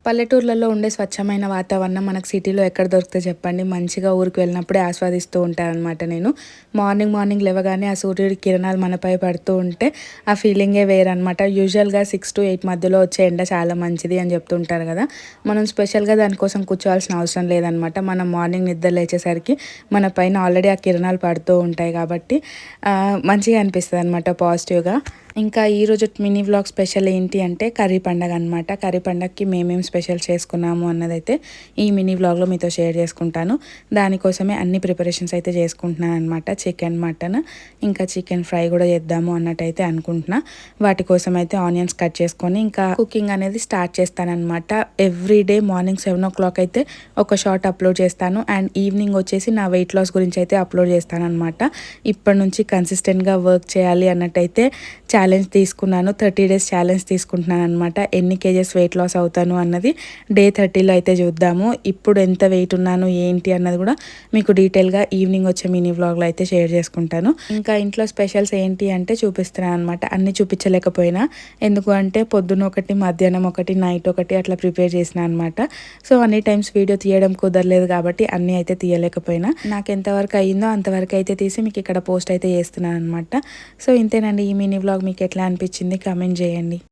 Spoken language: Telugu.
పల్లెటూర్లలో ఉండే స్వచ్ఛమైన వాతావరణం మనకు సిటీలో ఎక్కడ దొరుకుతుందో చెప్పండి. మంచిగా ఊరికి వెళ్ళినప్పుడే ఆస్వాదిస్తూ ఉంటాననమాట నేను. మార్నింగ్ మార్నింగ్ లేవగానే ఆ సూర్యుడి కిరణాలు మనపై పడుతూ ఉంటే ఆ ఫీలింగే వేరనమాట. యూజువల్‌గా 6-8 మధ్యలో వచ్చే ఎండ చాలా మంచిది అని చెప్తుంటారు కదా! మనం స్పెషల్‌గా దానికోసం కూర్చోవాల్సిన అవసరం లేదనమాట. మనం మార్నింగ్ నిద్ర లేచేసరికి మన పైన ఆల్రెడీ ఆ కిరణాలు పడుతూ ఉంటాయి కాబట్టి మంచిగా అనిపిస్తదనమాట పాజిటివ్‌గా. ఇంకా ఈరోజు మినీ వ్లాగ్ స్పెషల్ ఏంటి అంటే కర్రీ పండగ అనమాట. కర్రీ పండగకి మేమేం స్పెషల్ చేసుకున్నాము అన్నదైతే ఈ మినీ వ్లాగ్లో మీతో షేర్ చేసుకుంటాను. దానికోసమే అన్ని ప్రిపరేషన్స్ అయితే చేసుకుంటున్నాను అనమాట. చికెన్, మటన్ ఇంకా చికెన్ ఫ్రై కూడా చేద్దాము అన్నట్టయితే అనుకుంటున్నా. వాటి కోసం అయితే ఆనియన్స్ కట్ చేసుకొని ఇంకా కుకింగ్ అనేది స్టార్ట్ చేస్తానన్నమాట. ఎవ్రీ డే మార్నింగ్ 7 అయితే ఒక షార్ట్ అప్లోడ్ చేస్తాను. అండ్ ఈవినింగ్ వచ్చేసి నా వెయిట్ లాస్ గురించి అయితే అప్లోడ్ చేస్తానన్నమాట. ఇప్పటి నుంచి కన్సిస్టెంట్గా వర్క్ చేయాలి అన్నట్టయితే ఛాలెంజ్ తీసుకున్నాను. 30 డేస్ ఛాలెంజ్ తీసుకుంటున్నాను అనమాట. ఎన్ని కేజెస్ వెయిట్ లాస్ అవుతాను అన్నది డే 30లో అయితే చూద్దాము. ఇప్పుడు ఎంత వెయిట్ ఉన్నాను ఏంటి అన్నది కూడా మీకు డీటెయిల్గా ఈవినింగ్ వచ్చే మినీ వ్లాగ్లో అయితే షేర్ చేసుకుంటాను. ఇంకా ఇంట్లో స్పెషల్స్ ఏంటి అంటే చూపిస్తున్నాను అనమాట. అన్నీ చూపించలేకపోయినా, ఎందుకు అంటే పొద్దున ఒకటి, మధ్యాహ్నం ఒకటి, నైట్ ఒకటి అట్లా ప్రిపేర్ చేసిన అనమాట. సో అన్ని టైమ్స్ వీడియో తీయడం కుదరలేదు కాబట్టి అన్నీ అయితే తీయలేకపోయినా, నాకు ఎంతవరకు అయ్యిందో అంతవరకు అయితే తీసి మీకు ఇక్కడ పోస్ట్ అయితే చేస్తున్నాను అనమాట. సో ఇంతేనండి ఈ మినీ వ్లాగ్. మీకు ఎట్లా అనిపించింది కామెంట్ చేయండి.